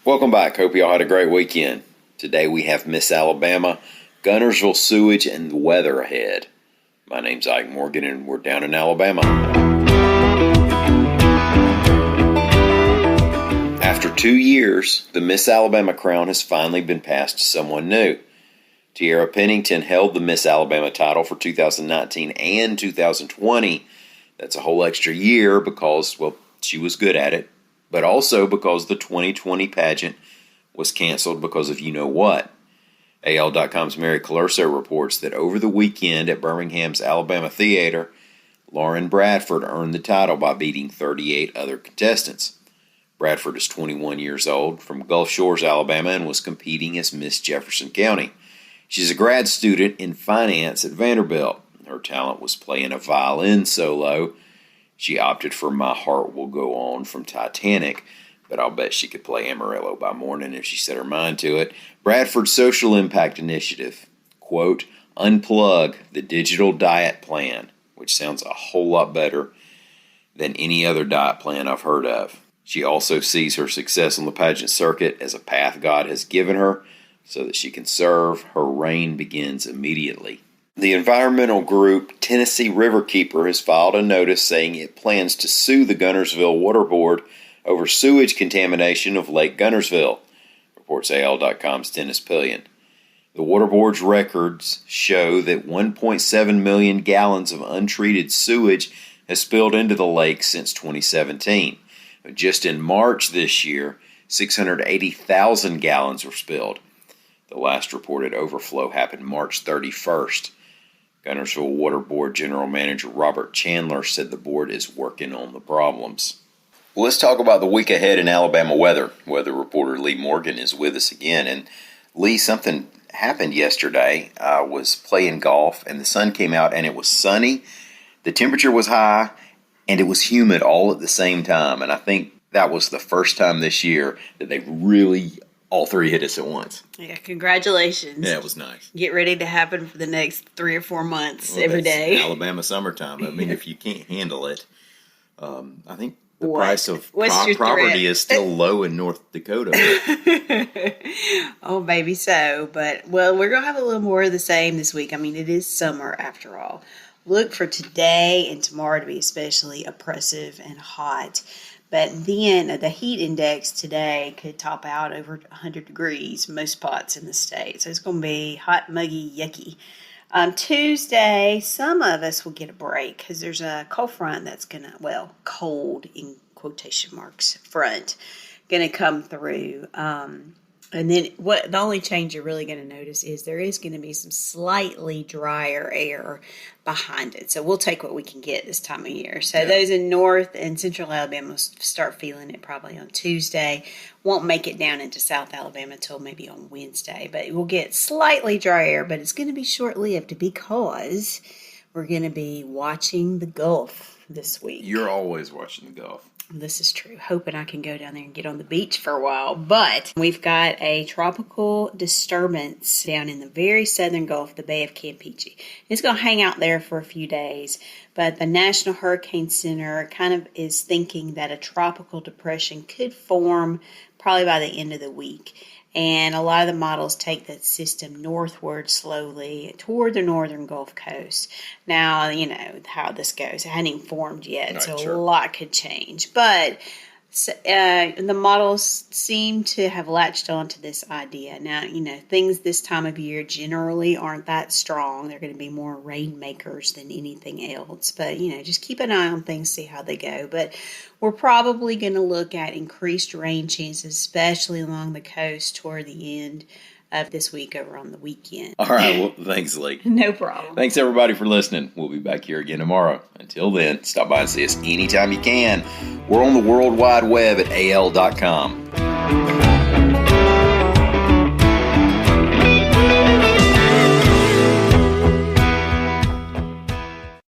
Welcome back. Hope you all had a great weekend. Today we have Miss Alabama, Guntersville sewage, and the weather ahead. My name's Ike Morgan, and we're down in Alabama. After 2 years, the Miss Alabama crown has finally been passed to someone new. Tiara Pennington held the Miss Alabama title for 2019 and 2020. That's a whole extra year because, well, she was good at it, but also because the 2020 pageant was canceled because of you-know-what. AL.com's Mary Colurso reports that over the weekend at Birmingham's Alabama Theater, Lauren Bradford earned the title by beating 38 other contestants. Bradford is 21 years old, from Gulf Shores, Alabama, and was competing as Miss Jefferson County. She's a grad student in finance at Vanderbilt. Her talent was playing a violin solo. She opted for My Heart Will Go On from Titanic, but I'll bet she could play Amarillo by morning if she set her mind to it. Bradford's social impact initiative, quote, Unplug the Digital Diet Plan, which sounds a whole lot better than any other diet plan I've heard of. She also sees her success on the pageant circuit as a path God has given her so that she can serve. Her reign begins immediately. The environmental group Tennessee Riverkeeper has filed a notice saying it plans to sue the Guntersville Water Board over sewage contamination of Lake Guntersville, reports AL.com's Dennis Pillion. The Water Board's records show that 1.7 million gallons of untreated sewage has spilled into the lake since 2017. Just in March this year, 680,000 gallons were spilled. The last reported overflow happened March 31st. Guntersville Water Board General Manager Robert Chandler said the board is working on the problems. Well, let's talk about the week ahead in Alabama weather. Weather reporter Lee Morgan is with us again. And Lee, something happened yesterday. I was playing golf and the sun came out and it was sunny. The temperature was high and it was humid all at the same time. And I think that was the first time this year that they really all three hit us at once. Yeah, congratulations. Yeah, it was nice. Get ready to happen for the next 3 or 4 months every day. Alabama summertime. I mean, if you can't handle it, I think the price of property is still low in North Dakota. Oh, maybe so. But, well, we're going to have a little more of the same this week. I mean, it is summer after all. Look for today and tomorrow to be especially oppressive and hot. But then the heat index today could top out over 100 degrees, most spots in the state. So it's going to be hot, muggy, yucky. Tuesday, some of us will get a break because there's a cold front that's going to, well, cold in quotation marks, front, going to come through. And then the only change you're really going to notice is there is going to be some slightly drier air behind it. So we'll take what we can get this time of year. So those in North and Central Alabama will start feeling it probably on Tuesday. Won't make it down into South Alabama until maybe on Wednesday. But we'll get slightly dry air, but it's going to be short-lived because we're going to be watching the Gulf this week. You're always watching the Gulf. This is true. Hoping I can go down there and get on the beach for a while. But we've got a tropical disturbance down in the very southern Gulf, the Bay of Campeche. It's going to hang out there for a few days. But the National Hurricane Center kind of is thinking that a tropical depression could form probably by the end of the week. And a lot of the models take that system northward slowly toward the northern Gulf Coast. Now, you know how this goes. It hasn't even formed yet, right, so sure. A lot could change. But the models seem to have latched on to this idea. Now, you know, things this time of year generally aren't that strong. They're going to be more rainmakers than anything else. But, you know, just keep an eye on things, see how they go. But we're probably going to look at increased rain chances, especially along the coast toward the end of this week over on the weekend. All right. Well, thanks, Lee. No problem. Thanks, everybody, for listening. We'll be back here again tomorrow. Until then, stop by and see us anytime you can. We're on the World Wide Web at AL.com.